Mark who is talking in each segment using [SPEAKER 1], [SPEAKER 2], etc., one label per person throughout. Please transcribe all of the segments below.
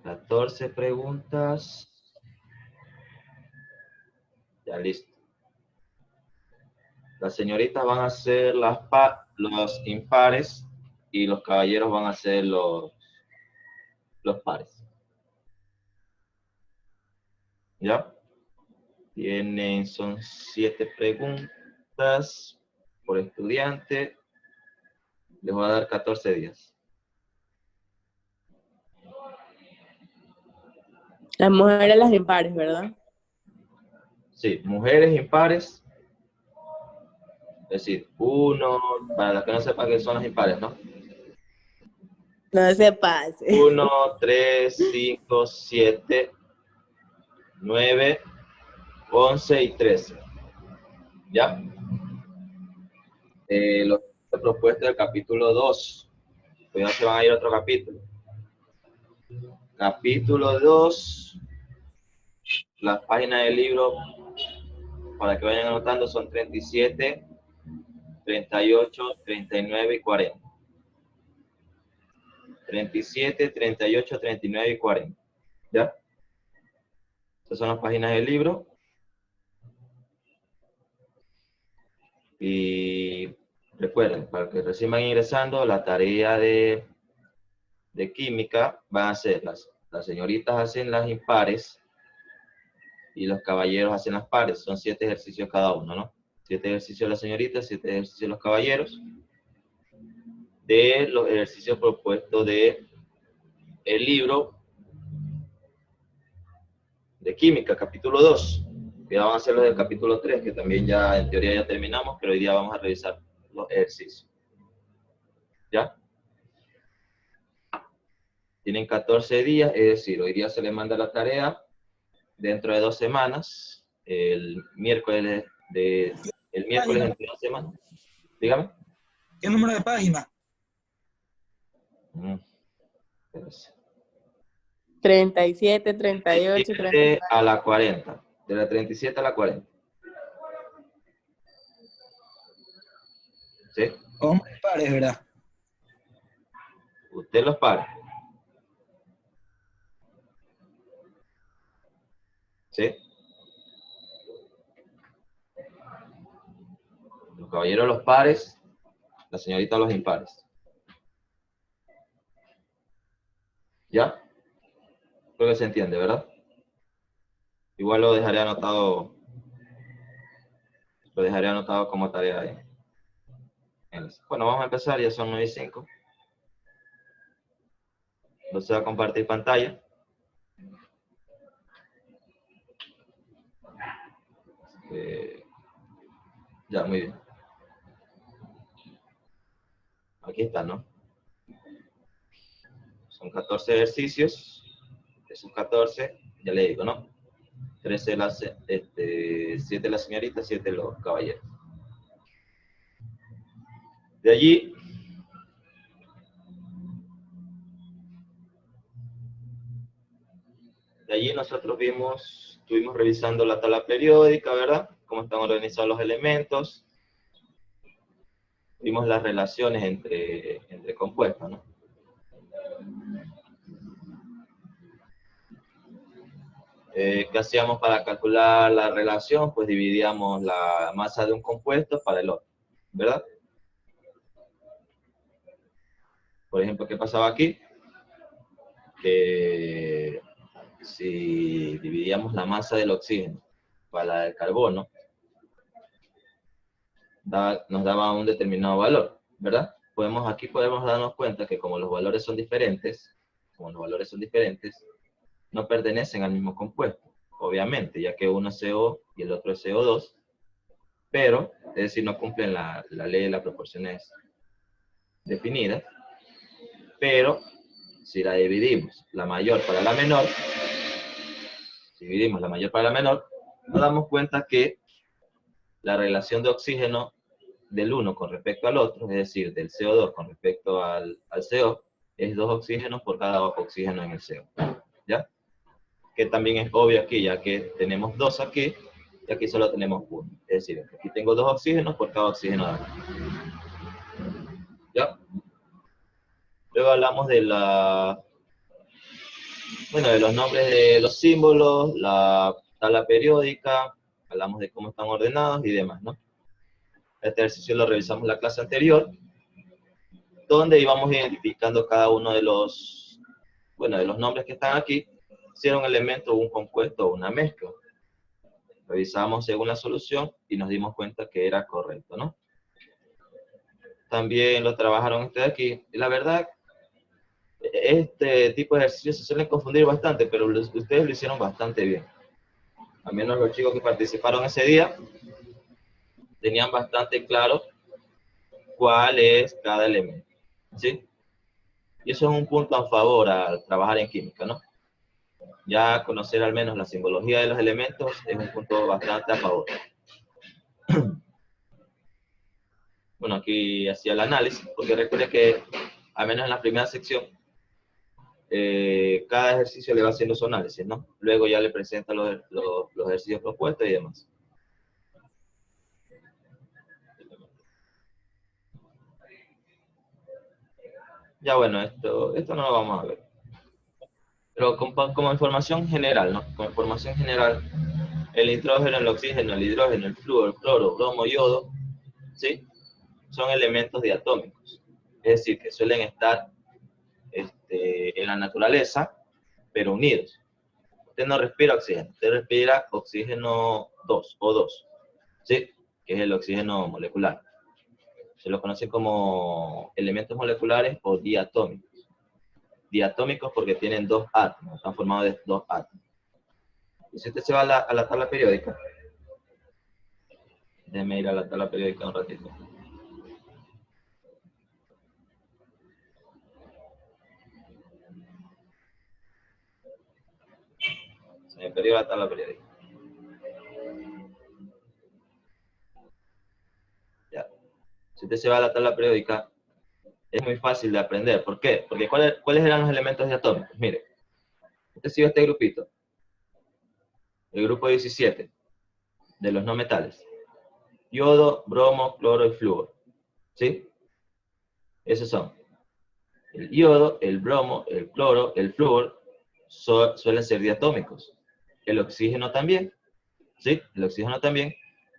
[SPEAKER 1] 14 preguntas. Ya listo. Las señoritas van a ser los impares y los caballeros van a ser los pares. ¿Ya? Son 7 preguntas por estudiante. Les voy a dar 14 días.
[SPEAKER 2] Las mujeres las impares, ¿verdad?
[SPEAKER 1] Sí, mujeres impares. Es decir, 1, para los que no sepan qué son las impares, ¿no?
[SPEAKER 2] No se pase.
[SPEAKER 1] 1, 3, 5, 7, 9, 11 y 13. ¿Ya? Los propuestos del capítulo 2. Cuidado, se van a ir a otro capítulo. Capítulo 2. Las páginas del libro, para que vayan anotando, son 37, 38, 39 y 40. 37, 38, 39 y 40. ¿Ya? Estas son las páginas del libro. Y recuerden, para que recién van ingresando, la tarea de química van a ser las señoritas hacen las impares y los caballeros hacen las pares. Son 7 ejercicios cada uno, ¿no? 7 ejercicios las señoritas, 7 ejercicios los caballeros. De los ejercicios propuestos de el libro de química, capítulo 2. Ya vamos a hacer los del capítulo 3, que también ya en teoría ya terminamos, pero hoy día vamos a revisar los ejercicios. ¿Ya? Tienen 14 días, es decir, hoy día se les manda la tarea, dentro de 2 semanas, el miércoles entre 2 semanas. Dígame.
[SPEAKER 3] ¿Qué número de página?
[SPEAKER 2] 37, 38, 39.
[SPEAKER 1] A la 40. De la 37 a la 40. ¿Sí?
[SPEAKER 3] Hombres pares, ¿verdad?
[SPEAKER 1] Usted los para. ¿Sí? Los caballeros los pares, la señorita los impares. ¿Ya? Creo que se entiende, ¿verdad? Igual lo dejaré anotado como tarea ahí. Bueno, vamos a empezar, ya son 9 y 5. Entonces va a compartir pantalla. Ya, muy bien. Aquí está, ¿no? Son 14 ejercicios. Esos 14, ya le digo, ¿no? 13 7 las señoritas, 7 los caballeros. De allí, nosotros estuvimos revisando la tabla periódica, ¿verdad? Cómo están organizados los elementos. Vimos las relaciones entre compuestos, ¿no? ¿Qué hacíamos para calcular la relación? Pues dividíamos la masa de un compuesto para el otro, ¿verdad? Por ejemplo, ¿qué pasaba aquí? Que si dividíamos la masa del oxígeno para la del carbono, nos daba un determinado valor, ¿verdad? Aquí podemos darnos cuenta que como los valores son diferentes, no pertenecen al mismo compuesto, obviamente, ya que uno es CO y el otro es CO2, pero, es decir, no cumplen la ley de las proporciones definidas, pero si la dividimos la mayor para la menor, nos damos cuenta que la relación de oxígeno del uno con respecto al otro, es decir, del CO2 con respecto al CO, es 2 oxígenos por cada oxígeno en el CO. ¿Ya? Que también es obvio aquí, ya que tenemos 2 aquí, y aquí solo tenemos 1. Es decir, aquí tengo 2 oxígenos por cada oxígeno de aquí. ¿Ya? Luego hablamos de la bueno, de los nombres de los símbolos, la tabla periódica, hablamos de cómo están ordenados y demás, ¿no? Este ejercicio lo revisamos en la clase anterior, donde íbamos identificando cada uno de los, bueno, de los nombres que están aquí, si era un elemento, un compuesto o una mezcla. Revisamos según la solución y nos dimos cuenta que era correcto, ¿no? También lo trabajaron ustedes aquí. Y la verdad, este tipo de ejercicios se suelen confundir bastante, pero ustedes lo hicieron bastante bien. Al menos los chicos que participaron ese día tenían bastante claro cuál es cada elemento, ¿sí? Y eso es un punto a favor al trabajar en química, ¿no? Ya conocer al menos la simbología de los elementos es un punto bastante a favor. Bueno, aquí hacía el análisis, porque recuerde que, al menos en la primera sección, cada ejercicio le va haciendo su análisis, ¿no? Luego ya le presenta los ejercicios propuestos y demás. Ya bueno, esto no lo vamos a ver. Pero como información general, ¿no? Como información general, el nitrógeno, el oxígeno, el hidrógeno, el flúor, el cloro, bromo, yodo, ¿sí? Son elementos diatómicos. Es decir, que suelen estar en la naturaleza, pero unidos. Usted no respira oxígeno, usted respira oxígeno 2, O2, ¿sí? Que es el oxígeno molecular. Se lo conoce como elementos moleculares o diatómicos. Diatómicos porque tienen dos átomos, están formados de dos átomos. Y si usted se va a la tabla periódica, déjeme ir a la tabla periódica un ratito. Se me perdió la tabla periódica. Ya. Si usted se va a la tabla periódica, es muy fácil de aprender. ¿Por qué? Porque ¿cuáles eran los elementos diatómicos? Mire, usted sigue este grupito. El grupo 17 de los no metales. Yodo, bromo, cloro y flúor. ¿Sí? Esos son. El yodo, el bromo, el cloro, el flúor suelen ser diatómicos. El oxígeno también. ¿Sí? El oxígeno también.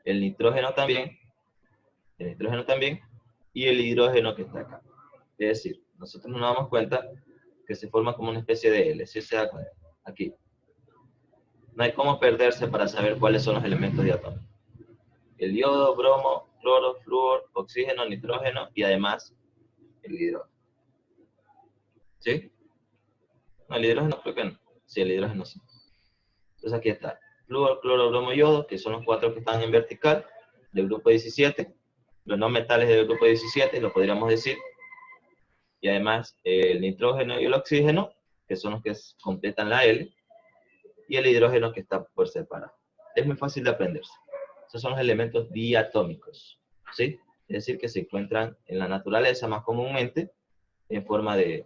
[SPEAKER 1] El nitrógeno también. El nitrógeno también. Y el hidrógeno que está acá. Es decir, nosotros nos damos cuenta que se forma como una especie de L. ¿Sí se da cuenta? Aquí. No hay cómo perderse para saber cuáles son los elementos diatómicos. El yodo, bromo, cloro, flúor, oxígeno, nitrógeno y además el hidrógeno. ¿Sí? No, el hidrógeno creo que no. Sí, el hidrógeno sí. Entonces aquí está. Flúor, cloro, bromo, yodo, que son los cuatro que están en vertical del grupo 17. Los no metales del grupo 17, lo podríamos decir. Y además el nitrógeno y el oxígeno, que son los que completan la L. Y el hidrógeno que está por separado. Es muy fácil de aprenderse. Esos son los elementos diatómicos, ¿sí? Es decir, que se encuentran en la naturaleza más comúnmente en forma de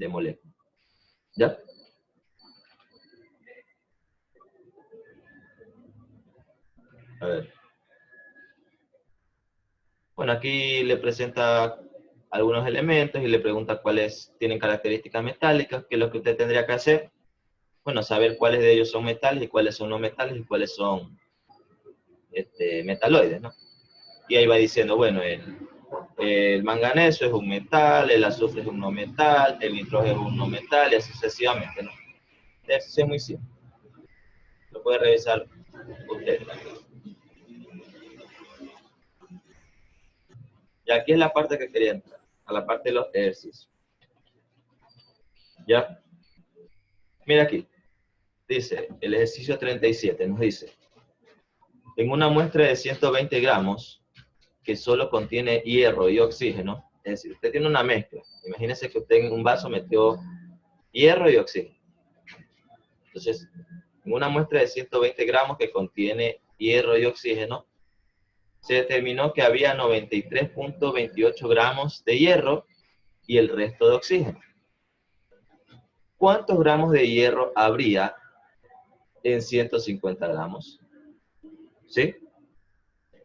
[SPEAKER 1] molécula. ¿Ya? A ver. Bueno, aquí le presenta algunos elementos y le pregunta cuáles tienen características metálicas, qué es lo que usted tendría que hacer. Bueno, saber cuáles de ellos son metales y cuáles son no metales y cuáles son metaloides, ¿no? Y ahí va diciendo, bueno, el manganeso es un metal, el azufre es un no metal, el nitrógeno es un no metal y así sucesivamente, ¿no? Eso es muy simple. Lo puede revisar usted también. Y aquí es la parte que quería entrar, a la parte de los ejercicios. ¿Ya? Mira aquí. Dice, el ejercicio 37 nos dice, en una muestra de 120 gramos que solo contiene hierro y oxígeno, es decir, usted tiene una mezcla. Imagínese que usted en un vaso metió hierro y oxígeno. Entonces, en una muestra de 120 gramos que contiene hierro y oxígeno, se determinó que había 93.28 gramos de hierro y el resto de oxígeno. ¿Cuántos gramos de hierro habría en 150 gramos? ¿Sí?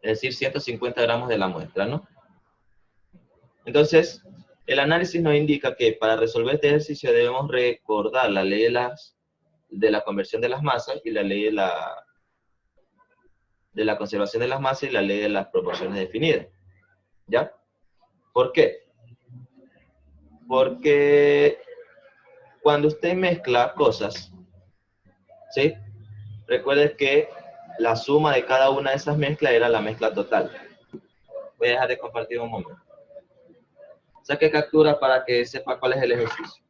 [SPEAKER 1] Es decir, 150 gramos de la muestra, ¿no? Entonces, el análisis nos indica que para resolver este ejercicio debemos recordar la ley de la conversión de las masas y la ley de la conservación de las masas y la ley de las proporciones definidas. ¿Ya? ¿Por qué? Porque cuando usted mezcla cosas, ¿sí? Recuerde que la suma de cada una de esas mezclas era la mezcla total. Voy a dejar de compartir un momento. Saque captura para que sepa cuál es el ejercicio.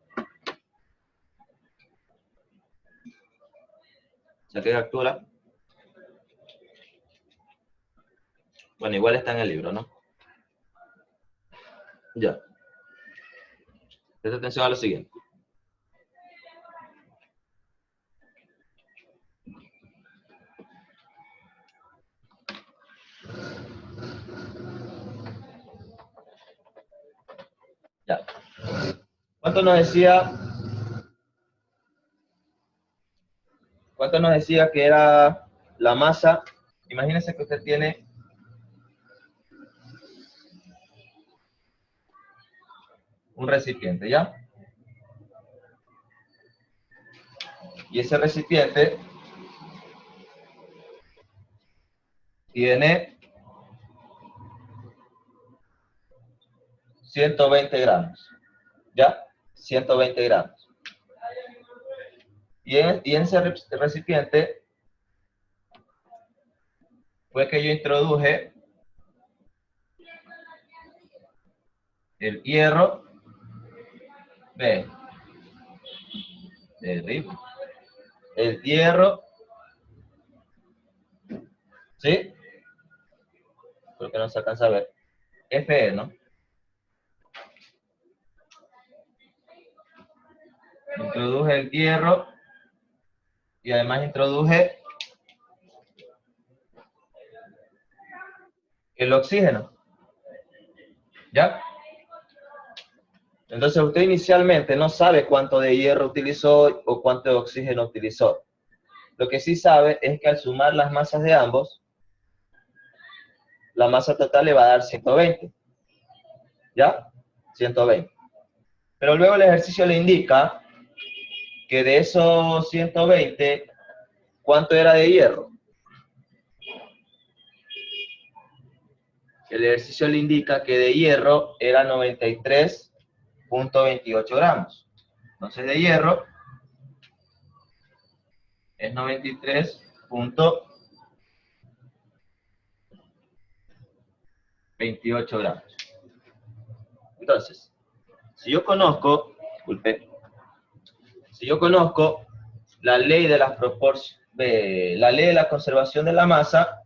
[SPEAKER 1] Saque captura. Bueno, igual está en el libro, ¿no? Ya. Presta atención a lo siguiente. Ya. ¿Cuánto nos decía que era la masa? Imagínense que usted tiene un recipiente, ¿ya? Y ese recipiente tiene 120 gramos, ¿ya? 120 gramos. Y en ese recipiente fue que yo introduje el hierro, ve, derribo, el hierro, ¿sí? Creo que no se alcanza a ver, Fe, ¿no? Introduje el hierro y además introduje el oxígeno, ¿ya? Entonces usted inicialmente no sabe cuánto de hierro utilizó o cuánto de oxígeno utilizó. Lo que sí sabe es que al sumar las masas de ambos, la masa total le va a dar 120, ¿ya? 120. Pero luego el ejercicio le indica que de esos 120, ¿cuánto era de hierro? El ejercicio le indica que de hierro era 93.28 gramos. Entonces de hierro es 93.28 gramos. Entonces, si yo conozco la ley de las la ley de la conservación de la masa,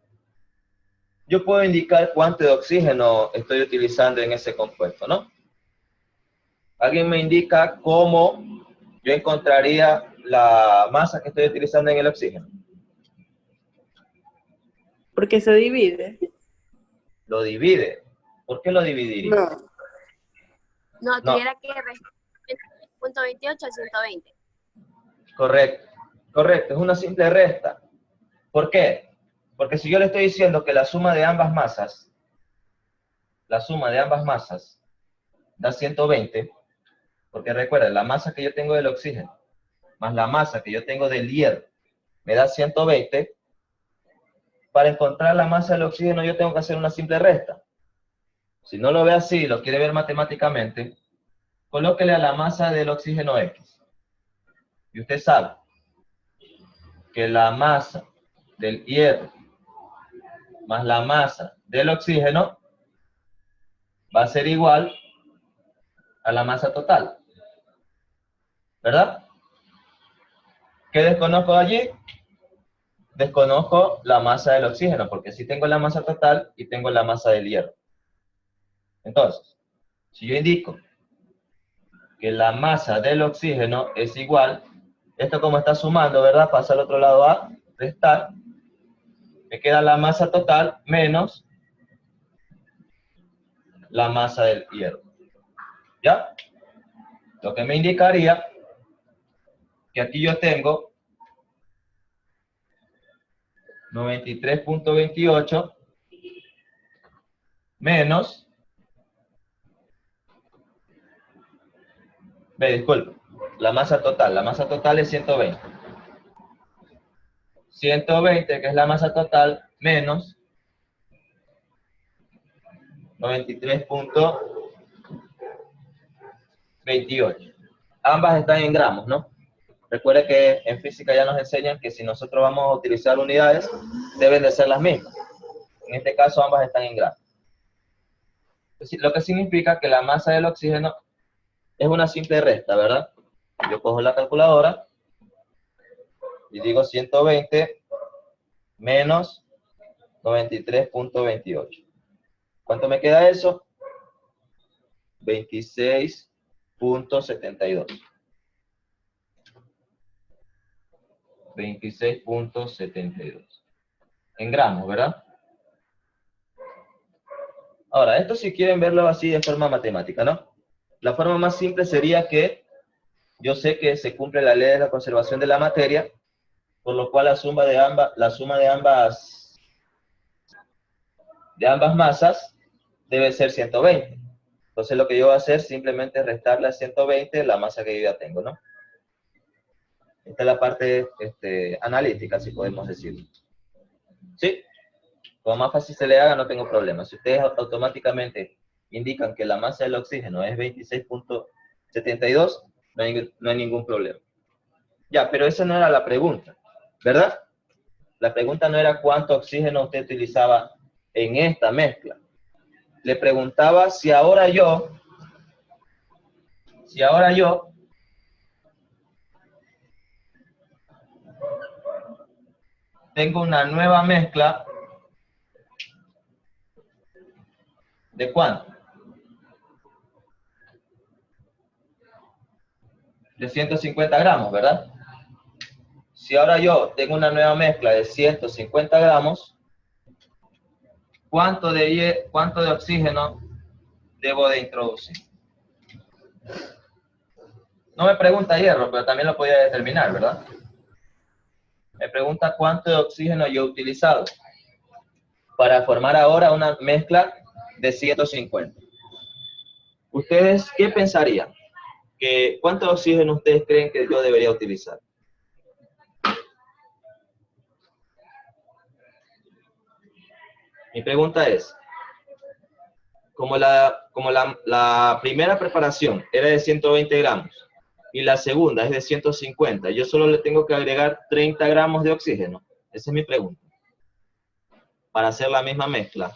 [SPEAKER 1] yo puedo indicar cuánto de oxígeno estoy utilizando en ese compuesto, ¿no? ¿Alguien me indica cómo yo encontraría la masa que estoy utilizando en el oxígeno?
[SPEAKER 2] Porque se divide.
[SPEAKER 1] Lo divide. ¿Por qué lo dividiría?
[SPEAKER 4] No,
[SPEAKER 1] No.
[SPEAKER 4] tuviera que restar 28 a 120.
[SPEAKER 1] Correcto, es una simple resta. ¿Por qué? Porque si yo le estoy diciendo que la suma de ambas masas da 120, porque recuerden, la masa que yo tengo del oxígeno más la masa que yo tengo del hierro me da 120, para encontrar la masa del oxígeno yo tengo que hacer una simple resta. Si no lo ve así, lo quiere ver matemáticamente, colóquele a la masa del oxígeno X. Y usted sabe que la masa del hierro más la masa del oxígeno va a ser igual a la masa total. ¿Verdad? ¿Qué desconozco allí? Desconozco la masa del oxígeno, porque sí tengo la masa total y tengo la masa del hierro. Entonces, si yo indico que la masa del oxígeno es igual, esto como está sumando, ¿verdad? Pasa al otro lado a restar. Me queda la masa total menos la masa del hierro. ¿Ya? Lo que me indicaría que aquí yo tengo 93.28 menos, disculpe, la masa total es 120. 120, que es la masa total, menos 93.28. Ambas están en gramos, ¿no? Recuerde que en física ya nos enseñan que si nosotros vamos a utilizar unidades, deben de ser las mismas. En este caso, ambas están en gramos. Lo que significa que la masa del oxígeno es una simple resta, ¿verdad? Yo cojo la calculadora y digo 120 menos 93.28. ¿Cuánto me queda eso? 26.72. 26.72. En gramos, ¿verdad? Ahora, esto si quieren verlo así de forma matemática, ¿no? La forma más simple sería que yo sé que se cumple la ley de la conservación de la materia, por lo cual la suma de ambas masas debe ser 120. Entonces lo que yo voy a hacer simplemente es restarle a 120 la masa que yo ya tengo, ¿no? Esta es la parte analítica, si podemos decirlo. ¿Sí? Como más fácil se le haga, no tengo problema. Si ustedes automáticamente indican que la masa del oxígeno es 26.72, no hay ningún problema. Ya, pero esa no era la pregunta, ¿verdad? La pregunta no era cuánto oxígeno usted utilizaba en esta mezcla. Le preguntaba si ahora yo tengo una nueva mezcla, ¿de cuánto? De 150 gramos, ¿verdad? Si ahora yo tengo una nueva mezcla de 150 gramos, ¿cuánto de oxígeno debo de introducir? No me pregunta hierro, pero también lo podía determinar, ¿verdad? Me pregunta cuánto de oxígeno yo he utilizado para formar ahora una mezcla de 150. ¿Ustedes qué pensarían? ¿Cuánto oxígeno ustedes creen que yo debería utilizar? Mi pregunta es, como la primera preparación era de 120 gramos y la segunda es de 150, yo solo le tengo que agregar 30 gramos de oxígeno. Esa es mi pregunta. Para hacer la misma mezcla.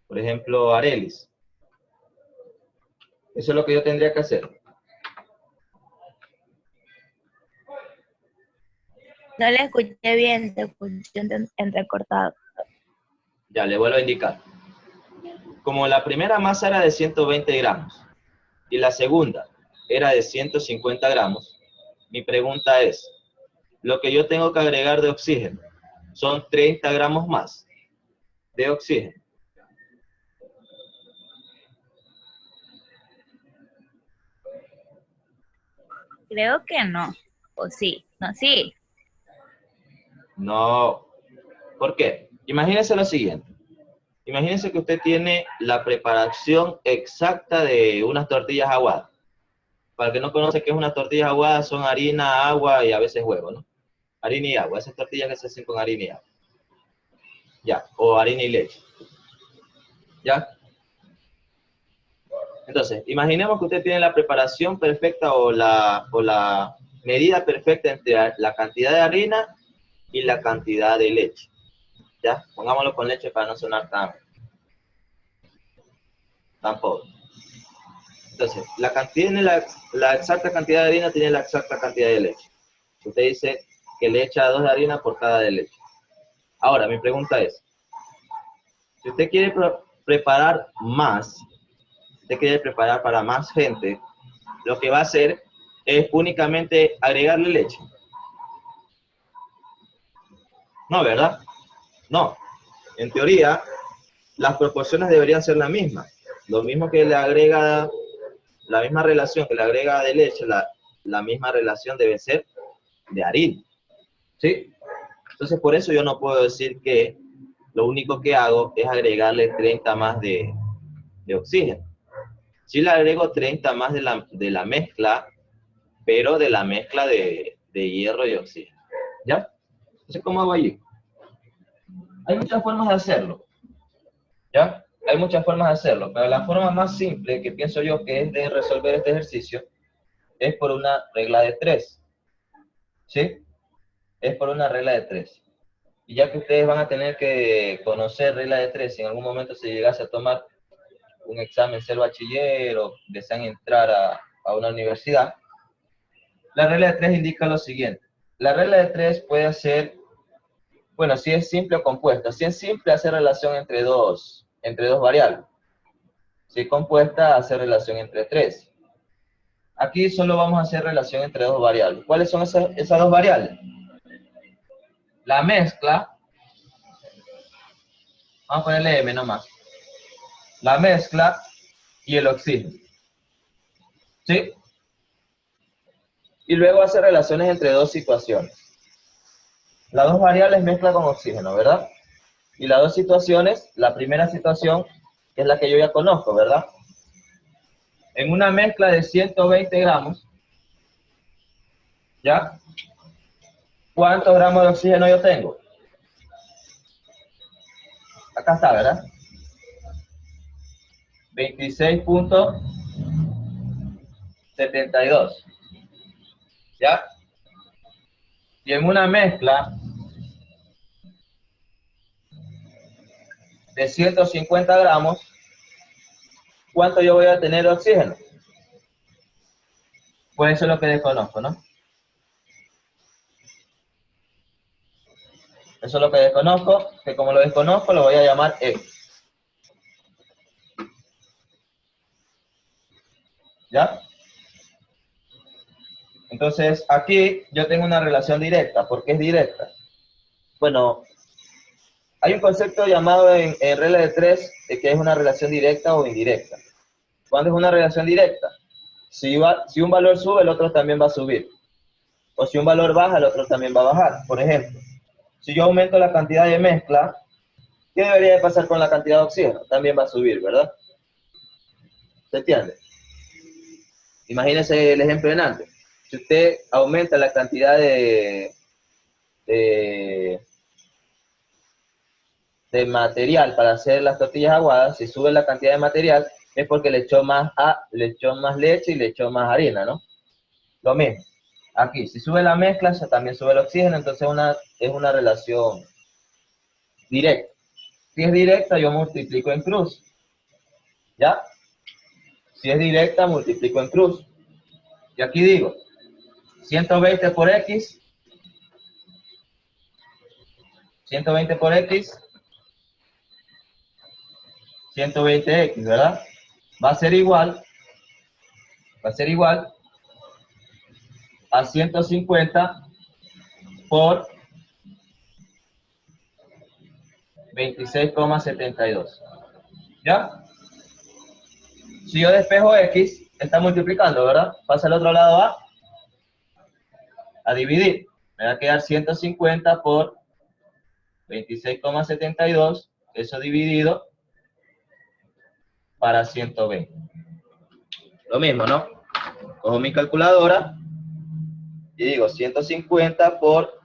[SPEAKER 1] Por ejemplo, Arelis. Eso es lo que yo tendría que hacer.
[SPEAKER 5] No le escuché bien, se escuchó entrecortado.
[SPEAKER 1] Ya, le vuelvo a indicar. Como la primera masa era de 120 gramos y la segunda era de 150 gramos, mi pregunta es, lo que yo tengo que agregar de oxígeno son 30 gramos más de oxígeno.
[SPEAKER 5] Creo que no. ¿O sí? No, sí.
[SPEAKER 1] No. ¿Por qué? Imagínense lo siguiente. Imagínense que usted tiene la preparación exacta de unas tortillas aguadas. Para el que no conoce qué es una tortilla aguada, son harina, agua y a veces huevo, ¿no? Harina y agua. Esas tortillas que se hacen con harina y agua. Ya. O harina y leche. ¿Ya? Entonces, imaginemos que usted tiene la preparación perfecta o la medida perfecta entre la cantidad de harina y la cantidad de leche. ¿Ya? Pongámoslo con leche para no sonar tan pobre. Entonces, tiene la exacta cantidad de harina, tiene la exacta cantidad de leche. Usted dice que le echa 2 de harina por cada de leche. Ahora, mi pregunta es, si usted quiere preparar más, usted quiere preparar para más gente, lo que va a hacer es únicamente agregarle leche. No, ¿verdad? No. En teoría, las proporciones deberían ser las mismas. Lo mismo que le agrega, la misma relación que le agrega de leche, la misma relación debe ser de harina. ¿Sí? Entonces, por eso yo no puedo decir que lo único que hago es agregarle 30 más de oxígeno. Si le agrego 30 más de la mezcla, pero de la mezcla de hierro y oxígeno. ¿Ya? Entonces, ¿cómo hago allí? Hay muchas formas de hacerlo. ¿Ya? Hay muchas formas de hacerlo, pero la forma más simple que pienso yo que es de resolver este ejercicio es por una regla de 3. ¿Sí? Es por una regla de 3. Y ya que ustedes van a tener que conocer regla de 3, si en algún momento se llegase a tomar un examen ser bachiller o desean entrar a una universidad, la regla de 3 indica lo siguiente. La regla de 3 puede hacer, bueno, si es simple o compuesta. Si es simple, hace relación entre dos variables. Si es compuesta, hace relación entre 3. Aquí solo vamos a hacer relación entre dos variables. ¿Cuáles son esas dos variables? La mezcla, vamos a ponerle M nomás. La mezcla y el oxígeno. ¿Sí? Y luego hace relaciones entre dos situaciones. Las dos variables mezcla con oxígeno, ¿verdad? Y las dos situaciones, la primera situación, que es la que yo ya conozco, ¿verdad? En una mezcla de 120 gramos, ¿ya? ¿Cuántos gramos de oxígeno yo tengo? Acá está, ¿verdad? 26.72. ¿Ya? Y en una mezcla de 150 gramos, ¿cuánto yo voy a tener de oxígeno? Pues eso es lo que desconozco, ¿no? Eso es lo que desconozco, que como lo desconozco lo voy a llamar X. ¿Ya? Entonces, aquí yo tengo una relación directa. ¿Por qué es directa? Bueno, hay un concepto llamado en regla de 3 que es una relación directa o indirecta. ¿Cuándo es una relación directa? Si un valor sube, el otro también va a subir. O si un valor baja, el otro también va a bajar. Por ejemplo, si yo aumento la cantidad de mezcla, ¿qué debería de pasar con la cantidad de oxígeno? También va a subir, ¿verdad? ¿Se entiende? Imagínese el ejemplo en antes. Si usted aumenta la cantidad de material para hacer las tortillas aguadas, si sube la cantidad de material, es porque le echó más leche y le echó más harina, ¿no? Lo mismo. Aquí, si sube la mezcla, también sube el oxígeno, entonces es una relación directa. Si es directa, yo multiplico en cruz. ¿Ya? Si es directa, multiplico en cruz. Y aquí digo, 120 por X, 120 por X, 120X, ¿verdad? Va a ser igual a 150 por 26,72. ¿Ya? Si yo despejo X, está multiplicando, ¿verdad? Pasa al otro lado a dividir. Me va a quedar 150 por 26,72, eso dividido para 120. Lo mismo, ¿no? Cojo mi calculadora y digo 150 por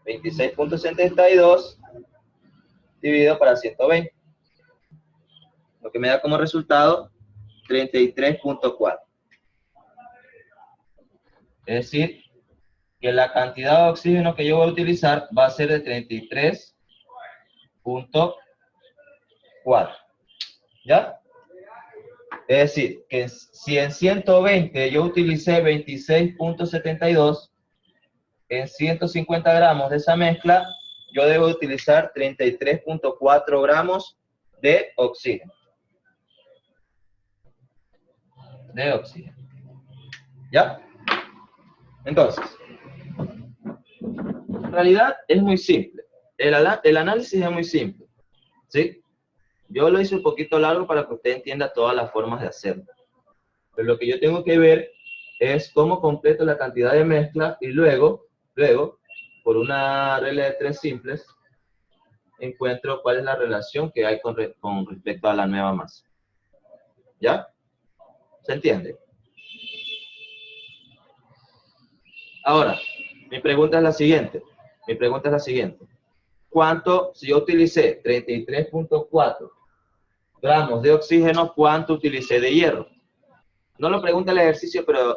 [SPEAKER 1] 26.72 dividido para 120. Lo que me da como resultado 33.4. Es decir, que la cantidad de oxígeno que yo voy a utilizar va a ser de 33.4. ¿Ya? Es decir, que si en 120 yo utilicé 26.72, en 150 gramos de esa mezcla, yo debo utilizar 33.4 gramos de oxígeno. ¿Ya? Entonces, en realidad es muy simple. El análisis es muy simple. ¿Sí? Yo lo hice un poquito largo para que usted entienda todas las formas de hacerlo. Pero lo que yo tengo que ver es cómo completo la cantidad de mezcla y luego, por una regla de 3 simples, encuentro cuál es la relación que hay con respecto a la nueva masa. ¿Ya? ¿Se entiende? Ahora, mi pregunta es la siguiente. ¿Cuánto, si yo utilicé 33.4 gramos de oxígeno, cuánto utilicé de hierro? No lo pregunta el ejercicio, pero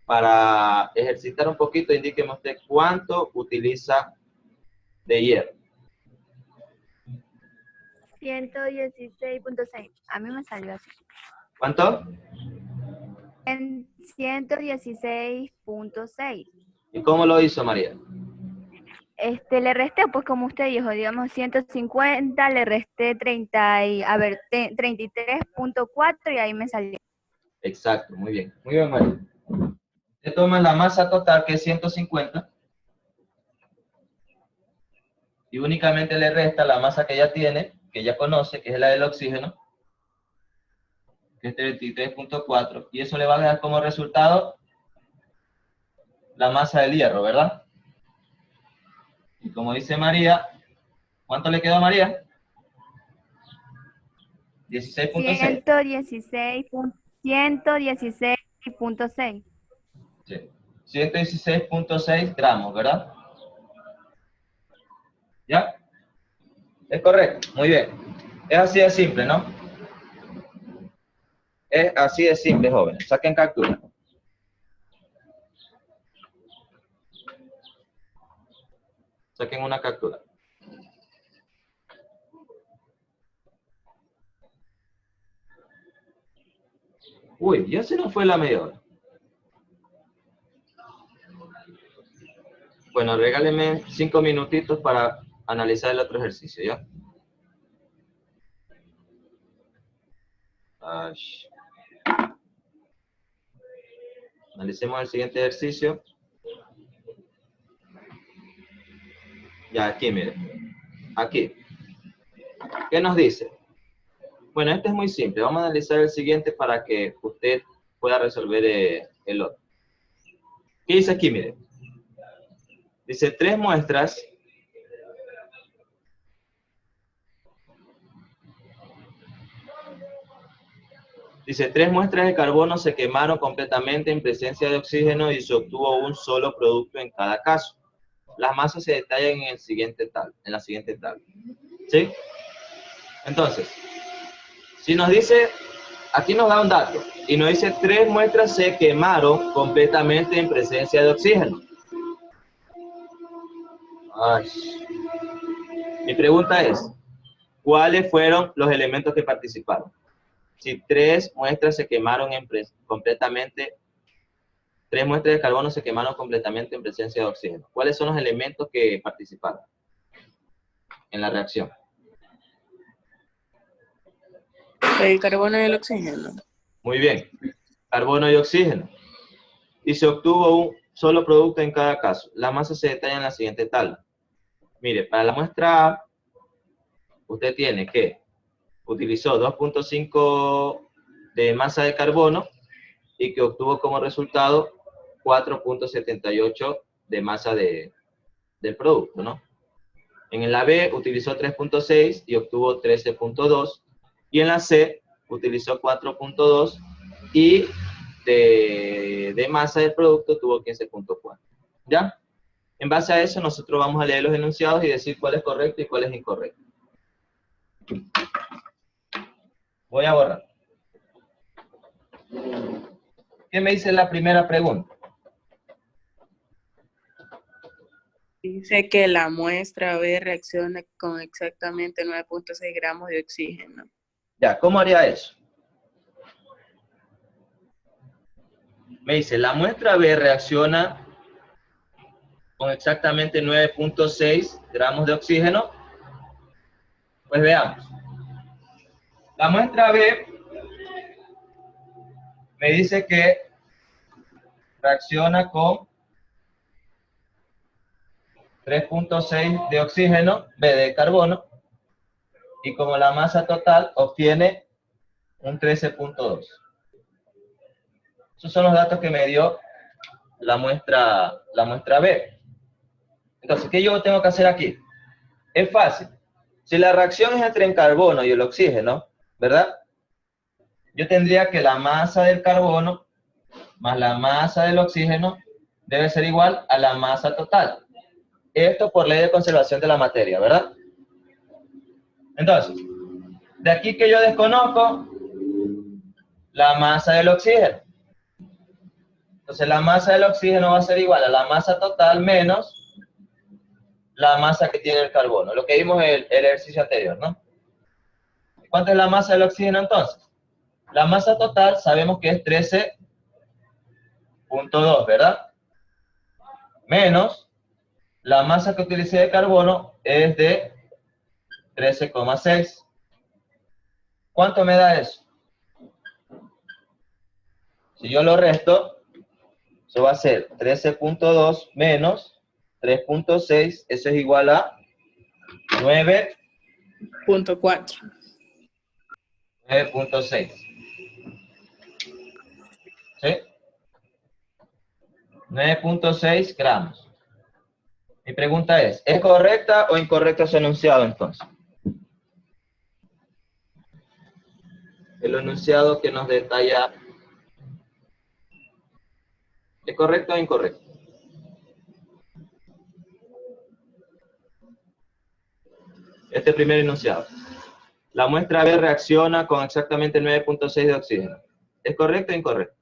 [SPEAKER 1] para ejercitar un poquito, indíqueme usted cuánto utiliza de hierro.
[SPEAKER 5] 116.6. A mí me salió así.
[SPEAKER 1] ¿Cuánto?
[SPEAKER 5] En 116.6.
[SPEAKER 1] ¿Y cómo lo hizo, María?
[SPEAKER 5] Le resté, pues como usted dijo, digamos 150, le resté 33.4 y ahí me salió.
[SPEAKER 1] Exacto, muy bien. Muy bien, María. Usted toma la masa total, que es 150, y únicamente le resta la masa que ya tiene, que ya conoce, que es la del oxígeno, que es 33.4, y eso le va a dar como resultado la masa del hierro, ¿verdad? Y como dice María, ¿cuánto le quedó a María? 16.6.
[SPEAKER 5] 116.6.
[SPEAKER 1] Sí. 116.6 gramos, ¿verdad? ¿Ya? Es correcto, muy bien. Es así de simple, ¿no? Es así de simple, jóvenes. Saquen captura. Saquen una captura. Uy, ya se nos fue la media hora. Bueno, regálenme 5 minutitos para analizar el otro ejercicio, ¿ya? Analicemos el siguiente ejercicio. Ya, aquí, miren. Aquí. ¿Qué nos dice? Bueno, este es muy simple. Vamos a analizar el siguiente para que usted pueda resolver el otro. ¿Qué dice aquí? Miren. Dice 3 muestras. Dice 3 muestras de carbono se quemaron completamente en presencia de oxígeno y se obtuvo un solo producto en cada caso. Las masas se detallan en la siguiente tabla. ¿Sí? Entonces, si nos dice, aquí nos da un dato, y nos dice 3 muestras se quemaron completamente en presencia de oxígeno. Mi pregunta es, ¿cuáles fueron los elementos que participaron? Si 3 muestras se quemaron completamente, 3 muestras de carbono se quemaron completamente en presencia de oxígeno, ¿cuáles son los elementos que participaron en la reacción?
[SPEAKER 2] El carbono y el oxígeno.
[SPEAKER 1] Muy bien, carbono y oxígeno. Y se obtuvo un solo producto en cada caso. La masa se detalla en la siguiente tabla. Mire, para la muestra A, usted tiene que utilizó 2.5 de masa de carbono y que obtuvo como resultado 4.78 de masa del producto, ¿no? En la B utilizó 3.6 y obtuvo 13.2, y en la C utilizó 4.2 y de masa del producto tuvo 15.4. ¿Ya? En base a eso nosotros vamos a leer los enunciados y decir cuál es correcto y cuál es incorrecto. Voy a borrar. ¿Qué me dice la primera pregunta?
[SPEAKER 2] Dice que la muestra B reacciona con exactamente 9.6 gramos de oxígeno.
[SPEAKER 1] Ya, ¿cómo haría eso? Me dice, la muestra B reacciona con exactamente 9.6 gramos de oxígeno. Pues veamos. La muestra B me dice que reacciona con 3.6 de oxígeno, B de carbono, y como la masa total obtiene un 13.2. Esos son los datos que me dio la muestra B. Entonces, ¿qué yo tengo que hacer aquí? Es fácil. Si la reacción es entre el carbono y el oxígeno, ¿verdad? Yo tendría que la masa del carbono más la masa del oxígeno debe ser igual a la masa total. Esto por ley de conservación de la materia, ¿verdad? Entonces, de aquí que yo desconozco la masa del oxígeno. Entonces, la masa del oxígeno va a ser igual a la masa total menos la masa que tiene el carbono. Lo que vimos en el ejercicio anterior, ¿no? ¿Cuánto es la masa del oxígeno entonces? La masa total sabemos que es 13.2, ¿verdad? Menos la masa que utilicé de carbono es de 13,6. ¿Cuánto me da eso? Si yo lo resto, eso va a ser 13.2 menos 3.6, eso es igual a
[SPEAKER 2] 9.4.
[SPEAKER 1] 9.6. ¿Sí? 9.6 gramos. Mi pregunta es correcta o incorrecto ese enunciado entonces? El enunciado que nos detalla, ¿es correcto o incorrecto? Este primer enunciado. La muestra B reacciona con exactamente 9.6 de oxígeno. ¿Es correcto o incorrecto?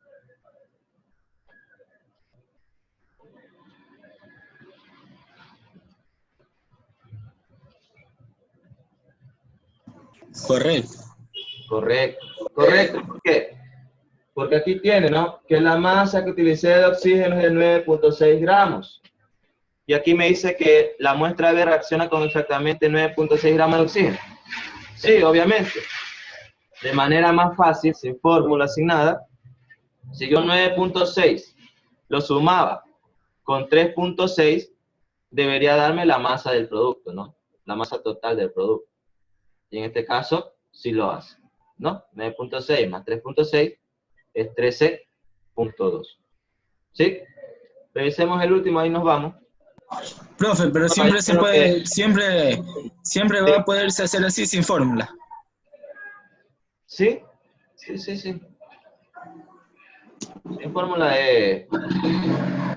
[SPEAKER 3] Correcto.
[SPEAKER 1] Correcto. Correcto. ¿Por qué? Porque aquí tiene, ¿no? Que la masa que utilicé de oxígeno es de 9.6 gramos. Y aquí me dice que la muestra B reacciona con exactamente 9.6 gramos de oxígeno. Sí, obviamente. De manera más fácil, sin fórmula, sin nada, si yo 9.6 lo sumaba con 3.6, debería darme la masa del producto, ¿no? La masa total del producto. Y en este caso, sí lo hace, ¿no? 9.6 más 3.6 es 13.2. ¿Sí? Revisemos el último, ahí nos vamos.
[SPEAKER 3] Profe, pero
[SPEAKER 1] Bueno,
[SPEAKER 3] siempre
[SPEAKER 1] yo
[SPEAKER 3] se
[SPEAKER 1] creo
[SPEAKER 3] puede,
[SPEAKER 1] que-
[SPEAKER 3] siempre va a poderse hacer así sin fórmula.
[SPEAKER 1] ¿Sí? Sí. En fórmula de...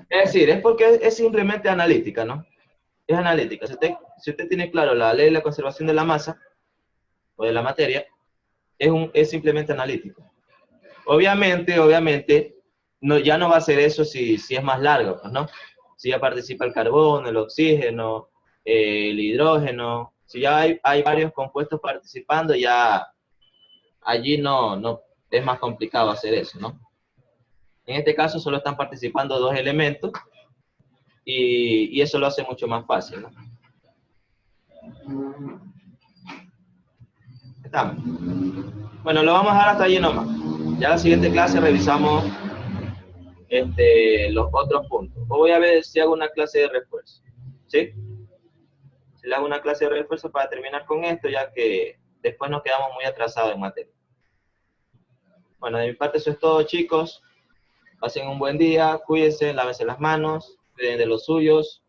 [SPEAKER 1] Es decir, es porque es simplemente analítica, ¿no? Es analítica. Si usted tiene claro la ley de la conservación de la masa, o de la materia, es simplemente analítico. Obviamente, ya no va a ser eso si es más largo, pues, ¿no? Si ya participa el carbono, el oxígeno, el hidrógeno, si ya hay varios compuestos participando, ya allí no es más complicado hacer eso, ¿no? En este caso solo están participando dos elementos y eso lo hace mucho más fácil, ¿no? Estamos. Bueno, lo vamos a dejar hasta allí nomás. Ya en la siguiente clase revisamos los otros puntos. O voy a ver si hago una clase de refuerzo. ¿Sí? Si le hago una clase de refuerzo para terminar con esto, ya que después nos quedamos muy atrasados en materia. Bueno, de mi parte eso es todo, chicos. Pasen un buen día, cuídense, lávense las manos, cuiden de los suyos,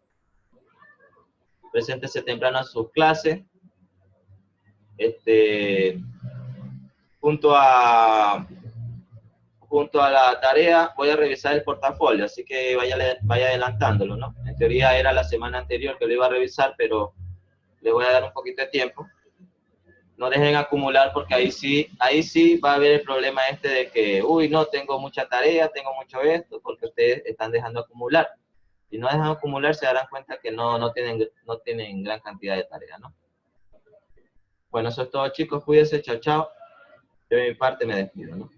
[SPEAKER 1] preséntense temprano a sus clases. Junto a la tarea voy a revisar el portafolio, así que vaya adelantándolo, ¿no? En teoría era la semana anterior que lo iba a revisar, pero le voy a dar un poquito de tiempo. No dejen acumular porque ahí sí va a haber el problema de que, uy, no, tengo mucha tarea, tengo mucho esto, porque ustedes están dejando acumular. Si no dejan acumular, se darán cuenta que no tienen gran cantidad de tarea, ¿no? Bueno, eso es todo, chicos. Cuídense, chao, chao. Yo de mi parte me despido, ¿no?